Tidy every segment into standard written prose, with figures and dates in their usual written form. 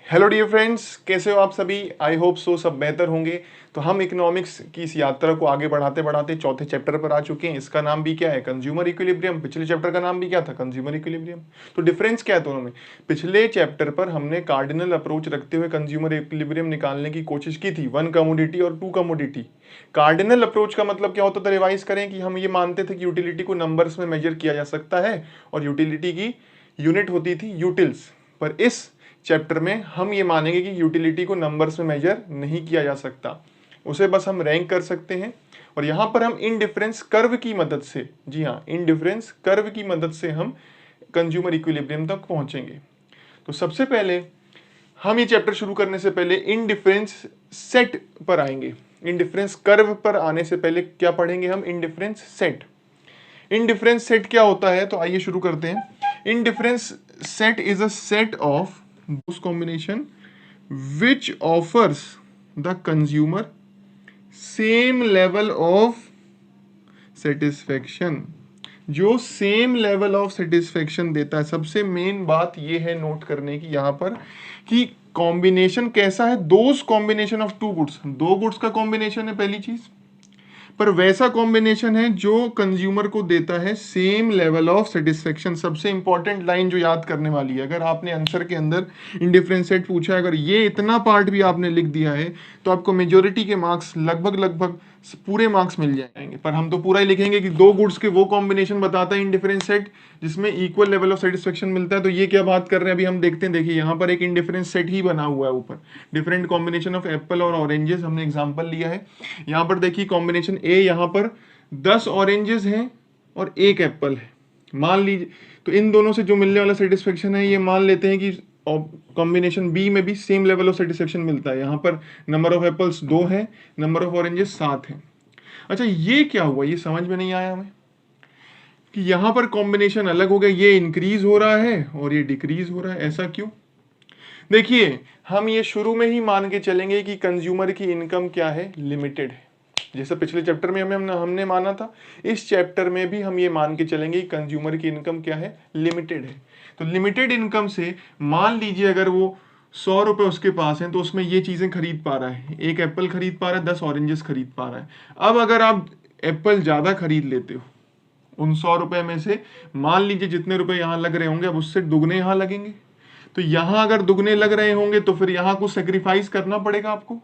Hello dear friends, कैसे हो आप सभी। आई होप सो सब बेहतर होंगे। तो हम इकोनॉमिक्स की इस यात्रा को आगे बढ़ाते बढ़ाते चौथे चैप्टर पर आ चुके हैं। इसका नाम भी क्या है? Consumer equilibrium. पिछले चैप्टर का नाम भी क्या था? Consumer equilibrium. तो डिफरेंस क्या है दोनों में? पिछले चैप्टर पर हमने कार्डिनल अप्रोच रखते हुए कंज्यूमर इक्विलिब्रियम निकालने की कोशिश की थी, वन कमोडिटी और टू कमोडिटी। कार्डिनल अप्रोच का मतलब क्या होता था? रिवाइज करें कि हम ये मानते थे कि यूटिलिटी को नंबर्स में मेजर किया जा सकता है और यूटिलिटी की यूनिट होती थी यूटिल्स। पर इस चैप्टर में हम ये मानेंगे कि यूटिलिटी को नंबर्स में मेजर नहीं किया जा सकता, उसे बस हम रैंक कर सकते हैं। और यहाँ पर हम इनडिफरेंस कर्व की मदद से, जी हाँ, इनडिफरेंस कर्व की मदद से हम कंज्यूमर इक्विलिब्रियम तक पहुंचेंगे। तो सबसे पहले हम ये चैप्टर शुरू करने से पहले इनडिफरेंस सेट पर आएंगे। इनडिफरेंस कर्व पर आने से पहले क्या पढ़ेंगे हम? Indifference set. इनडिफरेंस सेट क्या होता है? तो आइए शुरू करते हैं। Indifference set is a set of those combination which offers the consumer same level of satisfaction, जो सेम लेवल ऑफ सेटिस्फेक्शन देता है। सबसे मेन बात यह है नोट करने की यहां पर कि कॉम्बिनेशन कैसा है। Those combination of two goods, दो गुड्स का कॉम्बिनेशन है पहली चीज, पर वैसा कॉम्बिनेशन है जो कंज्यूमर को देता है सेम लेवल ऑफ सेटिस्फेक्शन। सबसे इंपॉर्टेंट लाइन जो याद करने वाली है, अगर आपने आंसर के अंदर इंडिफरेंस सेट पूछा है, अगर ये इतना पार्ट भी आपने लिख दिया है तो आपको मेजोरिटी के मार्क्स लगभग पूरे मार्क्स मिल जाएंगे। पर हम तो पूरा ही लिखेंगे कि दो गुड्स के वो कॉम्बिनेशन बताता है इंडिफरेंस सेट जिसमें इक्वल लेवल ऑफ सेटिस्फेक्शन मिलता है। तो ये क्या बात कर रहे हैं अभी हम देखते हैं। देखिए यहाँ पर एक इंडिफरेंस सेट ही बना हुआ है ऊपर, डिफरेंट कॉम्बिनेशन ऑफ एप्पल और ऑरेंजेस हमने एग्जांपल लिया है। यहाँ पर देखिए कॉम्बिनेशन ए, यहाँ पर 10 ऑरेंजेस हैं और एक एप्पल है, मान लीजिए। तो इन दोनों से जो मिलने वाला सेटिस्फेक्शन है, ये मान लेते हैं कि कॉम्बिनेशन बी में भी सेम लेवल ऑफ सेटिस्फेक्शन मिलता है। यहाँ पर नंबर ऑफ एप्पल्स 2 है, नंबर ऑफ ऑरेंजेस 7 है। अच्छा, ये क्या हुआ? ये समझ में नहीं आया हमें कि यहाँ पर कॉम्बिनेशन अलग हो गया, ये इंक्रीज हो रहा है और ये डिक्रीज हो रहा है। ऐसा क्यों? देखिए, हम ये शुरू में ही मान के चलेंगे कि कंज्यूमर की इनकम क्या है? लिमिटेड है। जैसे पिछले चैप्टर में हमने माना था, इस चैप्टर में भी हम ये मान के चलेंगे कि कंज्यूमर की इनकम क्या है? लिमिटेड है। तो लिमिटेड इनकम से मान लीजिए अगर वो 100 रुपए उसके पास हैं तो उसमें ये चीजें खरीद पा रहा है, एक एप्पल खरीद पा रहा है, 10 ऑरेंजेस खरीद पा रहा है। अब अगर आप एप्पल ज्यादा खरीद लेते हो, उन 100 रुपए में से मान लीजिए जितने रुपए यहां लग रहे होंगे अब उससे दुगने यहां लगेंगे। तो यहां अगर दुगने लग रहे होंगे तो फिर यहां कुछ सेक्रीफाइस करना पड़ेगा आपको,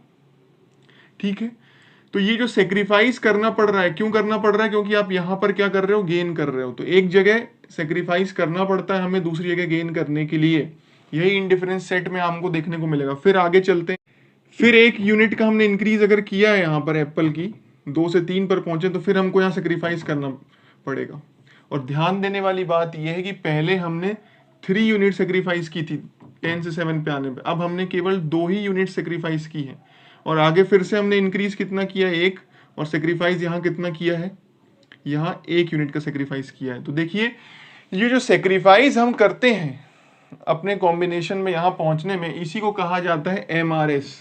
ठीक है। तो ये जो सेक्रीफाइस करना पड़ रहा है, क्यों करना पड़ रहा है? क्योंकि आप यहां पर क्या कर रहे हो? गेन कर रहे हो। तो एक जगह सेक्रीफाइस करना पड़ता है हमें दूसरी जगह गेन करने के लिए। यही इंडिफरेंस सेट में हमको देखने को मिलेगा। फिर आगे चलते हैं। फिर एक यूनिट का हमने इंक्रीज अगर किया है यहाँ पर एप्पल की 2 से 3 पर पहुंचे तो फिर हमको यहाँ सेक्रीफाइस करना पड़ेगा। और ध्यान देने वाली बात यह है कि पहले हमने 3 यूनिट सेक्रीफाइस की थी 10 से 7 पे आने पे, अब हमने केवल 2 ही यूनिट सेक्रीफाइस की है। और आगे फिर से हमने इंक्रीज कितना किया है? 1। और सेक्रीफाइस यहाँ कितना किया है? यहाँ 1 यूनिट का सेक्रीफाइस किया है। तो देखिए, ये जो सेक्रीफाइस हम करते हैं अपने कॉम्बिनेशन में यहाँ पहुंचने में, इसी को कहा जाता है MRS,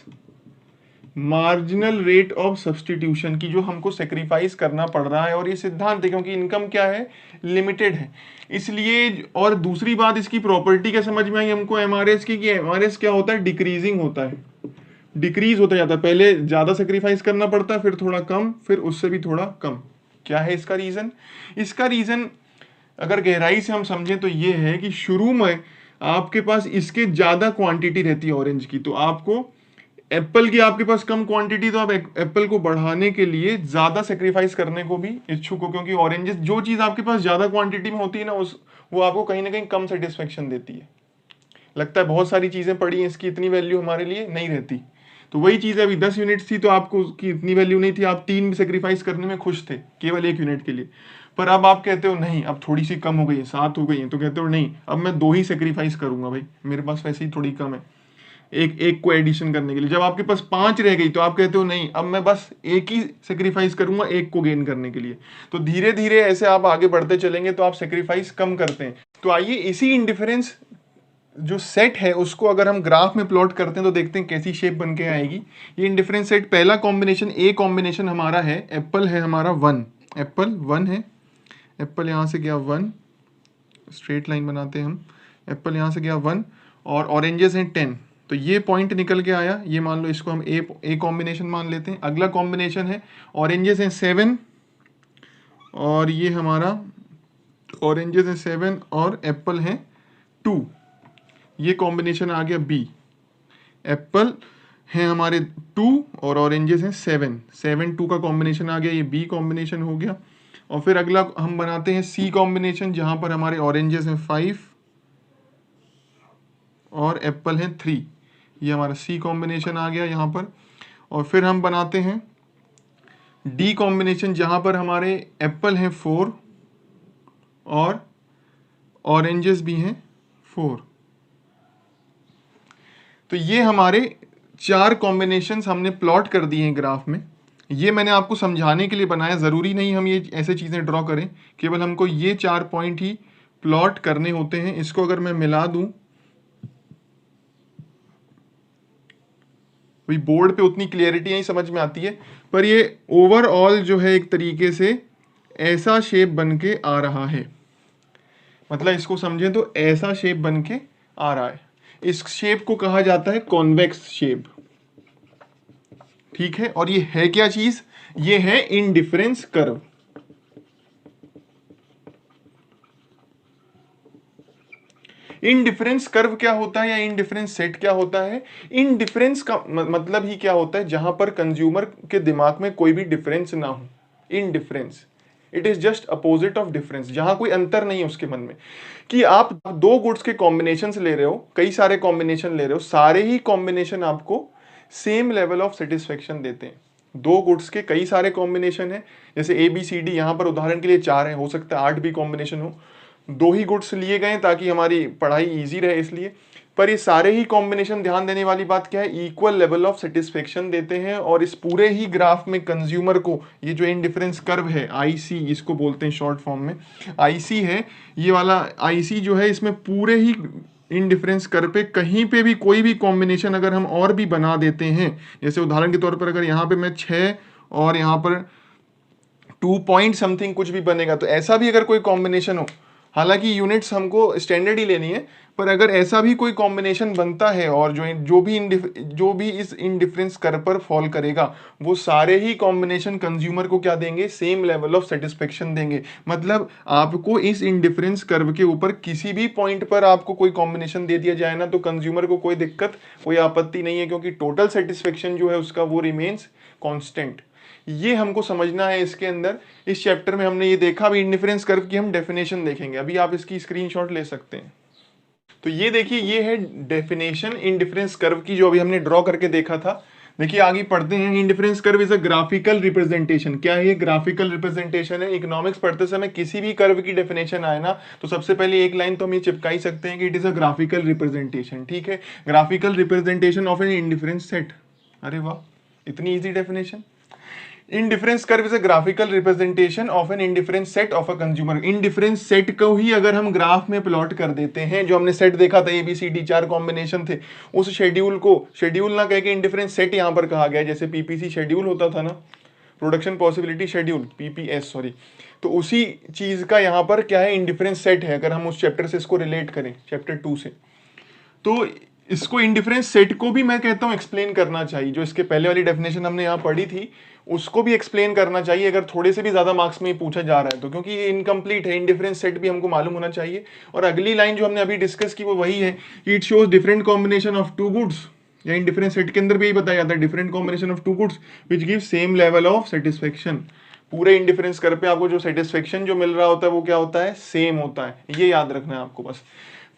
marginal rate of substitution, की जो हमको सेक्रीफाइस करना पड़ रहा है। और ये सिद्धांत है क्योंकि इनकम क्या है? लिमिटेड है, इसलिए। और दूसरी बात, इसकी प्रॉपर्टी क्या समझ में आई हमको MRS की? कि MRS क्या होता है? डिक्रीजिंग होता है, डिक्रीज होता जाता है। पहले ज्यादा सेक्रीफाइस करना पड़ता है, फिर थोड़ा कम, फिर उससे भी थोड़ा कम। क्या है इसका रीजन? इसका रीजन अगर गहराई से हम समझें तो ये है कि शुरू में आपके पास इसके ज्यादा क्वांटिटी रहती है ऑरेंज की, तो आपको एप्पल की आपके पास कम क्वांटिटी, तो आप एप्पल को बढ़ाने के लिए ज्यादा सेक्रीफाइस करने को भी इच्छुक हो, क्योंकि ऑरेंजेस, जो चीज आपके पास ज्यादा क्वांटिटी में होती है ना, वो आपको कहीं ना कहीं कम सेटिस्फेक्शन देती है। लगता है बहुत सारी चीजें पड़ी हैं, इसकी इतनी वैल्यू हमारे लिए नहीं रहती। तो वही चीज है, अभी 10 यूनिट्स थी तो आपको उसकी इतनी वैल्यू नहीं थी, आप 3 भी सेक्रीफाइस करने में खुश थे केवल 1 यूनिट के लिए। पर अब आप कहते हो नहीं, अब थोड़ी सी कम हो गई है, 7 हो गई है, तो कहते हो नहीं, अब मैं 2 ही सेक्रीफाइस करूंगा भाई, मेरे पास वैसे ही थोड़ी कम है, एक को एडिशन करने के लिए। जब आपके पास 5 रह गई तो आप कहते हो नहीं, अब मैं बस 1 ही सेक्रीफाइस करूंगा 1 को गेन करने के लिए। तो धीरे धीरे ऐसे आप आगे बढ़ते चलेंगे तो आप सेक्रीफाइस कम करते हैं। तो आइए इसी इंडिफरेंस जो सेट है उसको अगर हम ग्राफ में प्लॉट करते हैं तो देखते हैं कैसी शेप बन के आएगी। ये इंडिफरेंस सेट, पहला कॉम्बिनेशन ए कॉम्बिनेशन हमारा है, एप्पल है हमारा 1, एप्पल 1 है, एप्पल यहाँ से गया 1, स्ट्रेट लाइन बनाते हैं हम, एप्पल यहाँ से गया 1 और ऑरेंजेस हैं 10। तो ये पॉइंट निकल के आया, ये मान लो इसको हम ए कॉम्बिनेशन मान लेते हैं। अगला कॉम्बिनेशन है ऑरेंजेस हैं 7 और ये हमारा ऑरेंजेस हैं 7 और एप्पल हैं 2, ये कॉम्बिनेशन आ गया बी। एप्पल हैं हमारे 2 और ऑरेंजेस हैं 7, 7 2 का कॉम्बिनेशन आ गया, ये बी कॉम्बिनेशन हो गया। और फिर अगला हम बनाते हैं सी कॉम्बिनेशन, जहां पर हमारे ऑरेंजेस हैं 5 और एप्पल हैं 3, ये हमारा सी कॉम्बिनेशन आ गया यहाँ पर। और फिर हम बनाते हैं डी कॉम्बिनेशन, जहां पर हमारे एप्पल हैं 4 और ऑरेंजेस भी हैं 4। तो ये हमारे 4 कॉम्बिनेशंस हमने प्लॉट कर दिए हैं ग्राफ में। ये मैंने आपको समझाने के लिए बनाया, ज़रूरी नहीं हम ये ऐसे चीज़ें ड्रॉ करें, केवल हमको ये 4 पॉइंट ही प्लॉट करने होते हैं। इसको अगर मैं मिला दूं, भाई बोर्ड पे उतनी क्लियरिटी नहीं समझ में आती है, पर ये ओवरऑल जो है एक तरीके से ऐसा शेप बन के आ रहा है। मतलब इसको समझें तो ऐसा शेप बन के आ रहा है। इस शेप को कहा जाता है कॉन्वेक्स शेप, ठीक है। और ये है क्या चीज? ये है इंडिफरेंस कर्व। इनडिफरेंस कर्व क्या होता है या इनडिफरेंस सेट क्या होता है? इनडिफरेंस का मतलब ही क्या होता है? जहां पर कंज्यूमर के दिमाग में कोई भी डिफरेंस ना हो। Indifference, it is just opposite of difference, जहां कोई अंतर नहीं है उसके मन में। कि आप 2 गुड्स के कॉम्बिनेशंस ले रहे हो, कई सारे कॉम्बिनेशन ले रहे हो, सारे ही कॉम्बिनेशन आपको सेम लेवल ऑफ सेटिस्फेक्शन देते हैं। 2 गुड्स के कई सारे कॉम्बिनेशन है, जैसे ए बी सी डी, यहां पर उदाहरण के लिए 4 है, हो सकता है 8 भी कॉम्बिनेशन हो। 2 ही गुड्स लिए गए ताकि हमारी पढ़ाई इजी रहे इसलिए। पर ये सारे ही कॉम्बिनेशन, ध्यान देने वाली बात क्या है, इक्वल लेवल ऑफ सेटिस्फेक्शन देते हैं। और इस पूरे ही ग्राफ में कंज्यूमर को, ये जो इनडिफरेंस कर्व है आईसी इसको बोलते हैं शॉर्ट फॉर्म में, आईसी है ये वाला आईसी जो है, इसमें पूरे ही इनडिफरेंस कर्व पे कहीं पे भी कोई भी कॉम्बिनेशन अगर हम और भी बना देते हैं, जैसे उदाहरण के तौर पर अगर यहाँ पे मैं 6 और यहाँ पर 2 पॉइंट समथिंग कुछ भी बनेगा, तो ऐसा भी अगर कोई कॉम्बिनेशन हो, हालांकि यूनिट्स हमको स्टैंडर्ड ही लेनी है, पर अगर ऐसा भी कोई कॉम्बिनेशन बनता है और जो भी इस इनडिफरेंस कर्व पर फॉल करेगा, वो सारे ही कॉम्बिनेशन कंज्यूमर को क्या देंगे? सेम लेवल ऑफ सेटिस्फेक्शन देंगे। मतलब आपको इस इनडिफरेंस कर्व के ऊपर किसी भी पॉइंट पर आपको कोई कॉम्बिनेशन दे दिया जाए ना, तो कंज्यूमर को कोई दिक्कत, कोई आपत्ति नहीं है, क्योंकि टोटल सेटिस्फेक्शन जो है उसका वो रिमेन्स कॉन्स्टेंट। ये हमको समझना है इसके अंदर। इस चैप्टर में हमने ये देखा, अभी इंडिफरेंस कर्व की हम डेफिनेशन देखेंगे। अभी आप इसकी स्क्रीनशॉट ले सकते हैं। तो ये देखिए, ये है डेफिनेशन इंडिफरेंस कर्व की, जो अभी हमने ड्रॉ करके देखा था। देखिए आगे पढ़ते हैं। Indifference curve is a graphical representation. क्या है ये? ग्राफिकल रिप्रेजेंटेशन है। इकोनॉमिक्स पढ़ते समय किसी भी कर्व की डेफिनेशन आए ना, तो सबसे पहले एक लाइन तो हम ये चिपका ही सकते हैं कि it is a graphical representation, ठीक है। Graphical representation of an indifference set. अरे वाह, इतनी easy definition. Indifference curve is a graphical representation of an indifference set of a consumer. Indifference set को ही अगर हम ग्राफ में प्लॉट कर देते हैं, जो हमने सेट देखा था ABCD 4 कॉम्बिनेशन थे, उस शेड्यूल को शेड्यूल ना कह के इंडिफरेंस सेट यहां पर कहा गया। जैसे PPC शेड्यूल होता था ना, production possibility schedule, PPS sorry, तो उसी चीज का यहाँ पर क्या है? इंडिफरेंस सेट है। अगर हम उस चैप्टर से इसको रिलेट करें, चैप्टर 2 से, तो इसको इंडिफरेंस सेट को भी मैं कहता हूं एक्सप्लेन करना चाहिए। जो इसके पहले वाली डेफिनेशन हमने यहाँ पढ़ी थी, उसको भी एक्सप्लेन करना चाहिए, अगर थोड़े से भी ज्यादा मार्क्स में पूछा जा रहा है तो, क्योंकि ये इनकम्प्लीट है। इंडिफरेंस सेट भी हमको मालूम होना चाहिए। और अगली लाइन जो हमने अभी डिस्कस की वो वही है कि it shows different combination of 2 goods, या इंडिफरेंस सेट के अंदर भी यही बताया जाता है, different combination of 2 goods which give same level of satisfaction. पूरे इंडिफरेंस कर पे आपको जो सेटिस्फेक्शन जो मिल रहा होता है वो क्या होता है? सेम होता है। ये याद रखना है आपको बस।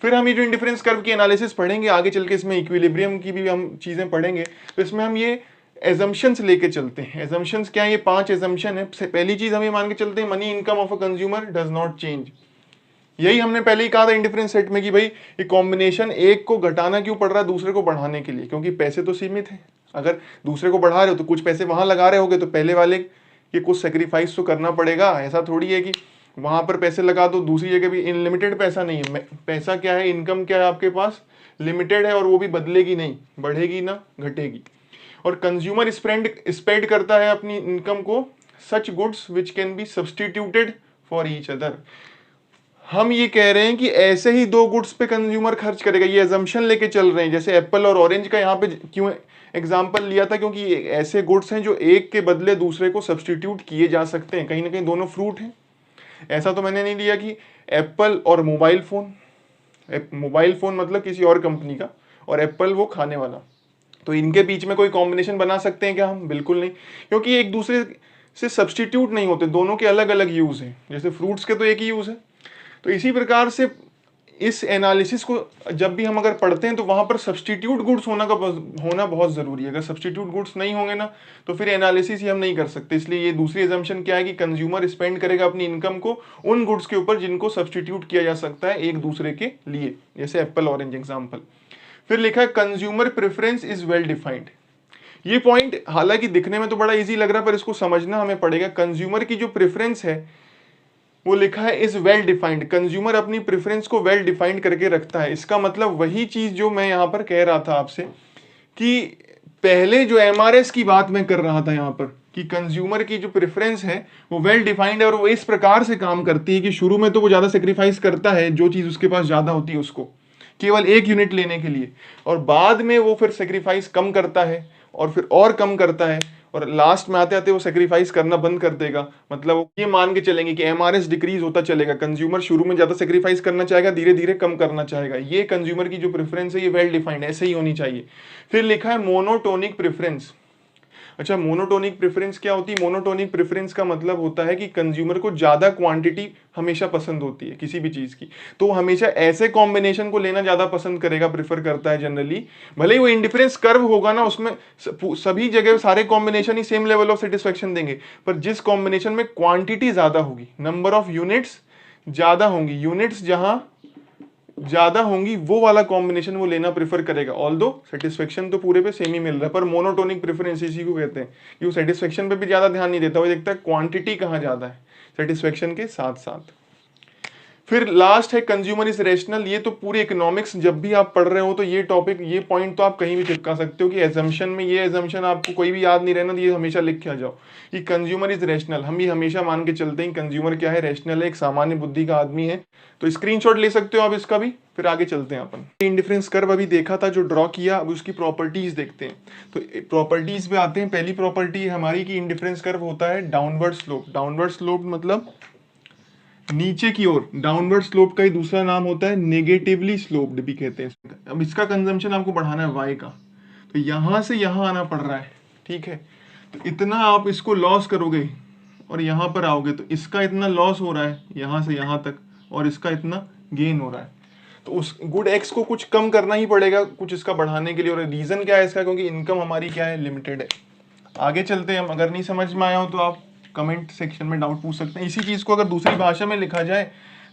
फिर हम ये जो इंडिफरेंस कर्व की एनालिसिस पढ़ेंगे आगे चल के, इसमें इक्विलिब्रियम की भी हम चीजें पढ़ेंगे। तो इसमें हम ये एजम्पशंस लेके चलते हैं। एजम्पशंस क्या है? ये 5 एजम्पशन है। पहली चीज हम ये मान के चलते हैं, money income of a consumer does not change. यही हमने पहले ही कहा था इंडिफरेंस सेट में कि भाई ये कॉम्बिनेशन एक को घटाना क्यों पड़ रहा है दूसरे को बढ़ाने के लिए, क्योंकि पैसे तो सीमित हैं। अगर दूसरे को बढ़ा रहे हो तो कुछ पैसे वहां लगा रहे होगे, तो पहले वाले ये कुछ सेक्रीफाइस तो करना पड़ेगा। ऐसा थोड़ी है कि वहां पर पैसे लगा दो, दूसरी जगह भी अनलिमिटेड पैसा नहीं है। पैसा क्या है? इनकम क्या है आपके पास? लिमिटेड है, और वो भी बदलेगी नहीं, बढ़ेगी ना घटेगी। और कंज्यूमर स्पेंड करता है अपनी इनकम को such goods which can be substituted for each other. हम ये कह रहे हैं कि ऐसे ही दो गुड्स पे कंज्यूमर खर्च करेगा, ये अजम्पशन लेके चल रहे हैं। जैसे एप्पल और ऑरेंज का यहाँ पे क्यों एग्जाम्पल लिया था, क्योंकि ये ऐसे गुड्स हैं जो एक के बदले दूसरे को सब्सटीट्यूट किए जा सकते हैं, कहीं ना कहीं दोनों फ्रूट हैं। ऐसा तो मैंने नहीं लिया कि एप्पल और मोबाइल फोन, मोबाइल फोन मतलब किसी और कंपनी का, और एप्पल वो खाने वाला, तो इनके बीच में कोई कॉम्बिनेशन बना सकते हैं क्या हम? बिल्कुल नहीं, क्योंकि एक दूसरे से सब्सटीट्यूट नहीं होते, दोनों के अलग अलग यूज हैं। जैसे फ्रूट्स के तो एक ही यूज है, तो इसी प्रकार से इस एनालिसिस को जब भी हम अगर पढ़ते हैं तो वहां पर सब्सटीट्यूट गुड्स होना बहुत जरूरी है। अगर सब्सटीट्यूट गुड्स नहीं होंगे ना तो फिर एनालिसिस ही हम नहीं कर सकते। इसलिए ये दूसरी अजम्पशन क्या है कि कंज्यूमर स्पेंड करेगा अपनी इनकम को उन गुड्स के ऊपर जिनको सब्सटीट्यूट किया जा सकता है एक दूसरे के लिए, जैसे एप्पल ऑरेंज एग्जाम्पल। फिर लिखा है consumer preference is well defined. ये पॉइंट हालांकि दिखने में तो बड़ा इजी लग रहा है, पर इसको समझना हमें पड़ेगा। कंज्यूमर की जो प्रेफरेंस है वो लिखा है इज वेल डिफाइंड। कंज्यूमर अपनी प्रेफरेंस को वेल डिफाइंड करके रखता है। इसका मतलब वही चीज जो मैं यहां पर कह रहा था आपसे कि पहले जो एमआरएस की बात मैं कर रहा था यहां पर, कि कंज्यूमर की जो प्रेफरेंस है वो वेल डिफाइंड है, और वो इस प्रकार से काम करती है कि शुरू में तो वो ज्यादा सेक्रीफाइस करता है जो चीज उसके पास ज्यादा होती है उसको, केवल एक यूनिट लेने के लिए, और बाद में वो फिर सेक्रीफाइस कम करता है और फिर और कम करता है, और लास्ट में आते आते वो सेक्रीफाइस करना बंद कर देगा। मतलब वो ये मान के चलेंगे कि एमआरएस डिक्रीज होता चलेगा। कंज्यूमर शुरू में ज्यादा सेक्रीफाइस करना चाहेगा, धीरे धीरे कम करना चाहेगा। ये कंज्यूमर की जो प्रेफरेंस है ये वेल डिफाइंड ऐसे ही होनी चाहिए। फिर लिखा है मोनोटोनिक प्रेफरेंस। अच्छा, मोनोटोनिक प्रेफरेंस क्या होती है? मोनोटोनिक प्रेफरेंस का मतलब होता है कि कंज्यूमर को ज्यादा क्वांटिटी हमेशा पसंद होती है किसी भी चीज की, तो वो हमेशा ऐसे कॉम्बिनेशन को लेना ज्यादा पसंद करेगा, प्रेफर करता है जनरली। भले ही वो इंडिफरेंस कर्व होगा ना, उसमें सभी जगह सारे combination he same level of satisfaction देंगे, पर जिस कॉम्बिनेशन में क्वांटिटी ज्यादा होगी, नंबर ऑफ यूनिट्स ज्यादा होंगी, यूनिट्स जहां ज्यादा होंगी, वो वाला कॉम्बिनेशन वो लेना प्रेफर करेगा। ऑल्दो सेटिस्फेक्शन तो पूरे पे सेम ही मिल रहा है, पर मोनोटोनिक प्रेफरेंस इसी को कहते हैं कि वो सेटिस्फेक्शन पे भी ज्यादा ध्यान नहीं देता, वो देखता है क्वांटिटी कहाँ ज्यादा है सेटिस्फेक्शन के साथ साथ। फिर लास्ट है कंज्यूमर इज रेशनल। ये तो पूरी इकोनॉमिक्स जब भी आप पढ़ रहे हो तो ये टॉपिक, ये पॉइंट तो आप कहीं भी चिपका सकते हो कि एजम्पशन में ये एजम्पशन आपको कोई भी याद नहीं रहना, ये हमेशा लिख के आ जाओ कि कंज्यूमर इज रेशनल। हम ये हमेशा मान के चलते हैं कंज्यूमर क्या है, रेशनल है, एक सामान्य बुद्धि का आदमी है। तो स्क्रीनशॉट ले सकते हो आप इसका भी। फिर आगे चलते हैं अपन। इंडिफरेंस कर्व अभी देखा था जो ड्रॉ किया, अब उसकी प्रॉपर्टीज देखते हैं। तो प्रॉपर्टीज पे आते हैं। पहली प्रॉपर्टी हमारी की इंडिफरेंस कर्व होता है डाउनवर्ड स्लोप। डाउनवर्ड स्लोप मतलब नीचे की ओर। डाउनवर्ड स्लोप का ही दूसरा नाम होता है नेगेटिवली स्लोप्ड भी कहते हैं। अब इसका कंजम्पशन आपको बढ़ाना है y का, तो यहां से यहां आना पड़ रहा है, ठीक है। तो इतना आप इसको लॉस करोगे और यहां पर आओगे तो इसका इतना लॉस हो रहा है यहां से यहां तक, और इसका इतना गेन हो रहा है। तो उस गुड एक्स को कुछ कम करना ही पड़ेगा कुछ इसका बढ़ाने के लिए। और रीजन क्या है इसका? क्योंकि इनकम हमारी क्या है, लिमिटेड है। आगे चलते हैं हम। अगर नहीं समझ में आया हो तो आप कमेंट सेक्शन में डाउट पूछ सकते हैं। इसी चीज को अगर दूसरी भाषा में लिखा जाए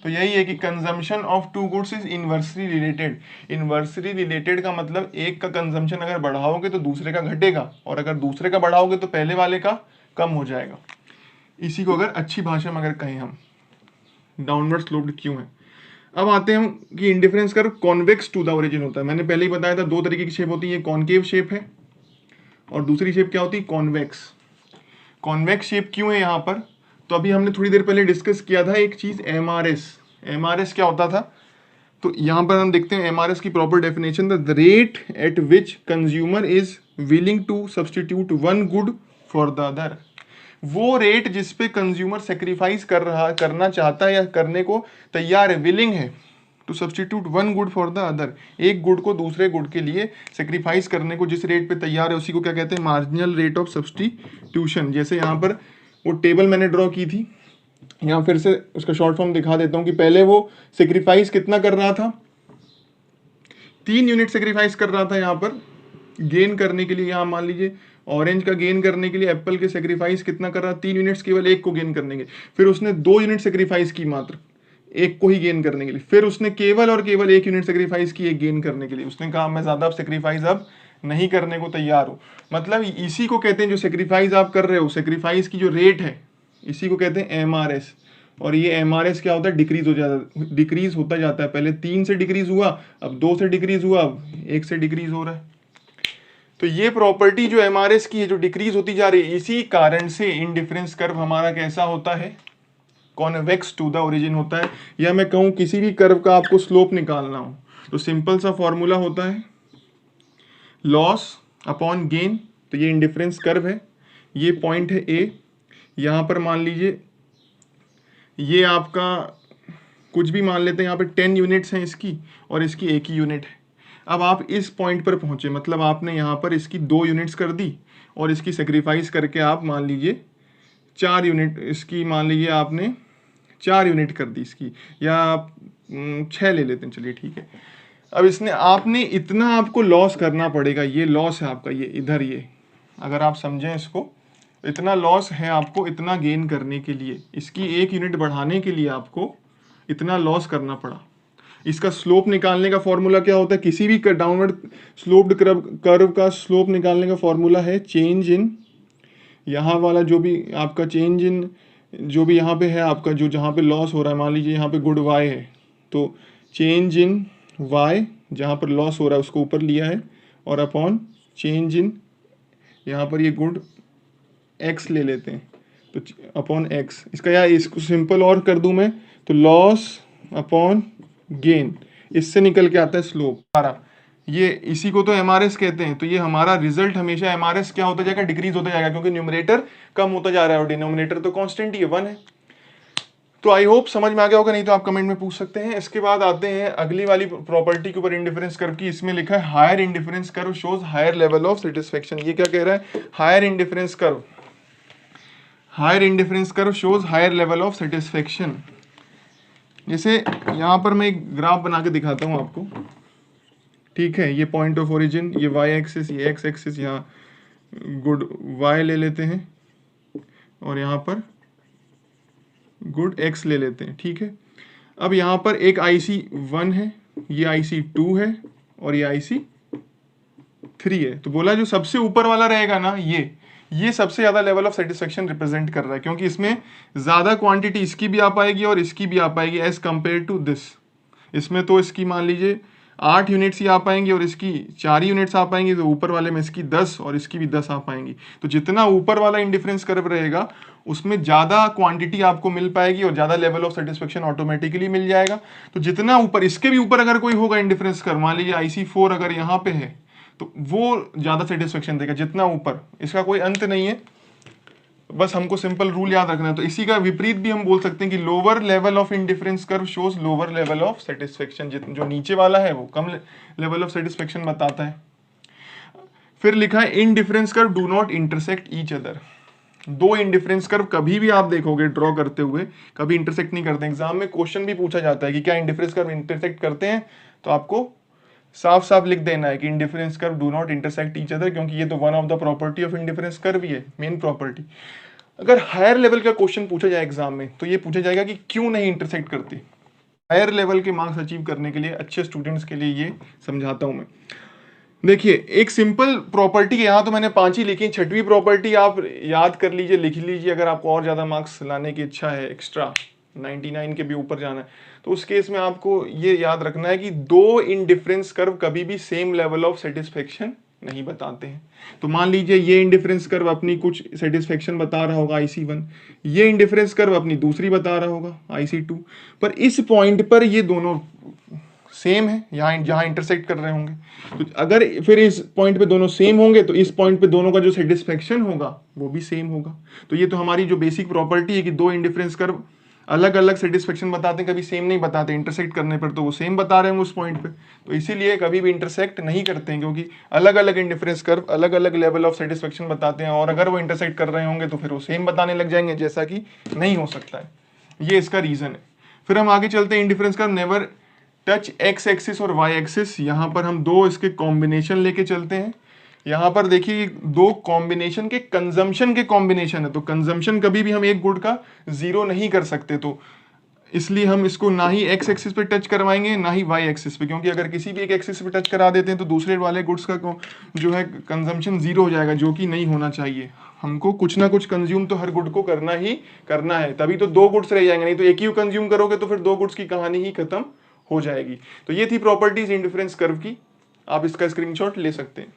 तो यही है कि consumption of two goods is inversely related. Inversely related का मतलब एक का कंजम्पशन अगर बढ़ाओगे तो दूसरे का घटेगा, और अगर दूसरे का बढ़ाओगे तो पहले वाले का कम हो जाएगा। इसी को अगर अच्छी भाषा में अगर कहें हम, डाउनवर्ड स्लोप्ड क्यों है। अब आते हैं हम कि indifference curve convex to the origin होता है। मैंने पहले ही बताया था दो तरीके की शेप होती है, कॉनकेव शेप है और दूसरी शेप क्या होती है, कॉन्वेक्स। कॉन्वेक्स शेप क्यों है यहाँ पर? तो अभी हमने थोड़ी देर पहले डिस्कस किया था एक चीज, एमआरएस। एमआरएस क्या होता था? तो यहाँ पर हम देखते हैं एमआरएस की proper definition, the rate at which consumer is willing to substitute one good for the other. वो रेट जिस पे कंज्यूमर सेक्रीफाइस करना चाहता है या करने को तैयार है, विलिंग है to substitute one good for the other. एक गुड को दूसरे गुड के लिए सेक्रीफाइस करने को जिस रेट पे तैयार है उसी को क्या कहते हैं, मार्जिनल रेट ऑफ सब्सटीट्यूशन। जैसे यहाँ पर वो टेबल मैंने ड्रॉ की थी, यहाँ फिर से उसका शॉर्ट फॉर्म दिखा देता हूँ कि पहले वो सेक्रीफाइस कितना कर रहा था, 3 यूनिट सेक्रीफाइस कर रहा था यहाँ पर गेन करने के लिए। यहाँ मान लीजिए ऑरेंज का गेन करने के लिए एप्पल के सेक्रीफाइस कितना कर रहा, 3 यूनिट्स केवल एक को गेन करने के। फिर उसने 2 यूनिट सेक्रीफाइस की मात्र एक को ही गेन करने के लिए। फिर उसने केवल और केवल 1 यूनिट सेक्रीफाइस की एक गेन करने के लिए। उसने कहा मैं ज्यादा सेक्रीफाइस अब नहीं करने को तैयार हूं। मतलब इसी को कहते हैं जो सेक्रीफाइस आप कर रहे हो, सेक्रीफाइस की जो रेट है इसी को कहते हैं एमआरएस। और ये एमआरएस क्या होता है, डिक्रीज होता जाता है। पहले 3 से डिक्रीज हुआ, अब 2 से डिक्रीज हुआ, अब 1 से डिक्रीज हो रहा है। तो ये प्रॉपर्टी जो एमआरएस की है जो डिक्रीज होती जा रही है, इसी कारण से इंडिफरेंस कर्व हमारा कैसा होता है, कॉन्वेक्स टू द ओरिजिन होता है, या मैं कहूँ किसी भी कर्व का आपको स्लोप निकालना हो तो सिंपल सा फॉर्मूला होता है लॉस अपॉन गेन। तो ये इंडिफरेंस कर्व है, ये पॉइंट है ए, यहाँ पर मान लीजिए ये आपका कुछ भी मान लेते हैं, यहाँ पे 10 यूनिट्स हैं इसकी और इसकी एक ही यूनिट है। अब आप इस पॉइंट पर पहुंचे, मतलब आपने यहाँ पर इसकी 2 यूनिट्स कर दी और इसकी सेक्रीफाइस करके आप मान लीजिए 4 यूनिट, इसकी मान लीजिए आपने 4 यूनिट कर दी इसकी, या आप 6 ले लेते हैं, चलिए ठीक है। अब इसने आपने इतना आपको लॉस करना पड़ेगा, ये लॉस है आपका, ये इधर, ये अगर आप समझें इसको, इतना लॉस है आपको इतना गेन करने के लिए, इसकी 1 यूनिट बढ़ाने के लिए आपको इतना लॉस करना पड़ा। इसका स्लोप निकालने का फॉर्मूला क्या होता है, किसी भी डाउनवर्ड स्लोप्ड कर्व का स्लोप निकालने का फॉर्मूला है चेंज इन, यहाँ वाला जो भी आपका चेंज इन जो भी यहाँ पे है आपका, जो जहाँ पे लॉस हो रहा है, मान लीजिए यहाँ पे गुड वाई है तो चेंज इन वाई, जहाँ पर लॉस हो रहा है उसको ऊपर लिया है, और अपॉन चेंज इन यहाँ पर ये गुड एक्स ले लेते हैं तो अपॉन एक्स। इसका या इसको सिंपल और कर दूं मैं तो लॉस अपॉन गेन, इससे निकल के आता है स्लोप हमारा। ये इसी को तो एमआरएस कहते हैं। तो ये हमारा रिजल्ट हमेशा एमआरएस क्या होता जाएगा, डिक्रीज होता जाएगा, क्योंकि न्यूमरेटर कम होता जा रहा है और डिनोमिनेटर तो कांस्टेंट ही है, 1 है। तो आई होप समझ में आ गया होगा, नहीं तो आप कमेंट में पूछ सकते हैं। इसके बाद आते हैं अगली वाली प्रॉपर्टी के ऊपर, इंडिफरेंस कर्व की। इसमें लिखा है higher indifference curve shows higher level of satisfaction. ये क्या कह रहा है, higher indifference curve, higher indifference curve shows higher level of satisfaction. जैसे यहाँ पर मैं एक ग्राफ बना के दिखाता हूँ आपको, ठीक है। ये पॉइंट ऑफ ओरिजिन, ये वाई एक्सिस, ये एक्स एक्सिस, यहाँ गुड वाई ले लेते हैं और यहाँ पर गुड एक्स ले लेते हैं, ठीक है। अब यहाँ पर एक IC1 है, ये IC2 है और ये IC3 है। तो बोला जो सबसे ऊपर वाला रहेगा ना, ये सबसे ज्यादा लेवल ऑफ सेटिस्फेक्शन रिप्रेजेंट कर रहा है, क्योंकि इसमें ज्यादा क्वांटिटी इसकी भी आ पाएगी और इसकी भी आ पाएगी एज कंपेयर टू दिस। इसमें तो इसकी मान लीजिए 8 यूनिट्स ही आ पाएंगी और इसकी 4 यूनिट्स आ पाएंगी, तो ऊपर वाले में इसकी 10 और इसकी भी 10 आ पाएंगी। तो जितना ऊपर वाला इंडिफरेंस कर्व रहेगा उसमें ज़्यादा क्वांटिटी आपको मिल पाएगी और ज़्यादा लेवल ऑफ सेटिस्फेक्शन ऑटोमेटिकली मिल जाएगा। तो जितना ऊपर, इसके भी ऊपर अगर कोई होगा इंडिफरेंस कर्व, मान लीजिए IC4 अगर यहाँ पे है तो वो ज़्यादा सेटिस्फेक्शन देगा जितना ऊपर। इसका कोई अंत नहीं है, बस हमको सिंपल रूल याद रखना है। तो इसी का विपरीत भी हम बोल सकते हैं कि lower level of indifference curve shows lower level of satisfaction. जो नीचे वाला है वो कम लेवल ऑफ सेटिस्फेक्शन बताता है। फिर लिखा है indifference curve do not intersect each other. 2 indifference curve कभी भी आप देखोगे ड्रॉ करते हुए कभी इंटरसेक्ट नहीं करते। एग्जाम में क्वेश्चन भी पूछा जाता है कि क्या इंडिफरेंस कर्व इंटरसेक्ट करते हैं, तो आपको साफ साफ लिख देना है कि indifference curve do not intersect each other, क्योंकि ये तो one of the property of indifference curve ही है, मेन प्रॉपर्टी। अगर हायर लेवल का क्वेश्चन पूछा जाए एग्जाम में तो ये पूछा जाएगा कि क्यों नहीं इंटरसेक्ट करते। हायर लेवल के मार्क्स अचीव करने के लिए, अच्छे स्टूडेंट्स के लिए ये समझाता हूं मैं। देखिए एक सिंपल प्रॉपर्टी है, यहाँ तो मैंने 5 ही लिखी, 6वीं प्रॉपर्टी आप याद कर लीजिए, लिख लीजिए। अगर आपको और ज़्यादा मार्क्स लाने की इच्छा है, एक्स्ट्रा 99 के भी ऊपर जाना है, तो उस केस में आपको ये याद रखना है कि 2 इंडिफरेंस कर्व कभी भी सेम लेवल ऑफ सेटिस्फेक्शन नहीं बताते हैं। तो मान लीजिए ये इंडिफरेंस कर्व अपनी कुछ सेटिस्फेक्शन बता रहा होगा IC1, ये इंडिफरेंस कर्व अपनी दूसरी बता रहा होगा IC2, पर इस पॉइंट पर ये दोनों सेम है, यहाँ जहाँ इंटरसेक्ट कर रहे होंगे। तो अगर फिर इस पॉइंट पे दोनों सेम होंगे तो इस पॉइंट पे दोनों का जो सेटिस्फेक्शन होगा वो भी सेम होगा। तो ये तो हमारी जो बेसिक प्रॉपर्टी है कि 2 इंडिफरेंस कर्व अलग अलग सेटिस्फेक्शन बताते हैं, कभी सेम नहीं बताते। इंटरसेक्ट करने पर तो वो सेम बता रहे होंगे उस पॉइंट पे, तो इसीलिए कभी भी इंटरसेक्ट नहीं करते हैं, क्योंकि अलग अलग इंडिफरेंस कर्व अलग अलग लेवल ऑफ सेटिस्फेक्शन बताते हैं, और अगर वो इंटरसेक्ट कर रहे होंगे तो फिर वो सेम बताने लग जाएंगे, जैसा कि नहीं हो सकता है। ये इसका रीजन है। फिर हम आगे चलते हैं, indifference curve never touch x axis और वाई एक्सिस। यहाँ पर हम 2 इसके कॉम्बिनेशन लेके चलते हैं। यहाँ पर देखिए 2 कॉम्बिनेशन के कंजम्पशन के कॉम्बिनेशन है, तो कंजम्पशन कभी भी हम एक गुड का 0 नहीं कर सकते, तो इसलिए हम इसको ना ही एक्स एक्सिस पे टच करवाएंगे ना ही वाई एक्सिस पे, क्योंकि अगर किसी भी एक एक्सिस पे टच करा देते हैं तो दूसरे वाले गुड्स का जो है कंजम्पशन 0 हो जाएगा, जो कि नहीं होना चाहिए। हमको कुछ ना कुछ कंज्यूम तो हर गुड को करना ही करना है, तभी तो 2 गुड्स रह जाएंगे, नहीं तो एक ही कंज्यूम करोगे तो फिर 2 गुड्स की कहानी ही खत्म हो जाएगी। तो ये थी प्रॉपर्टीज इंडिफरेंस कर्व की, आप इसका स्क्रीनशॉट ले सकते हैं।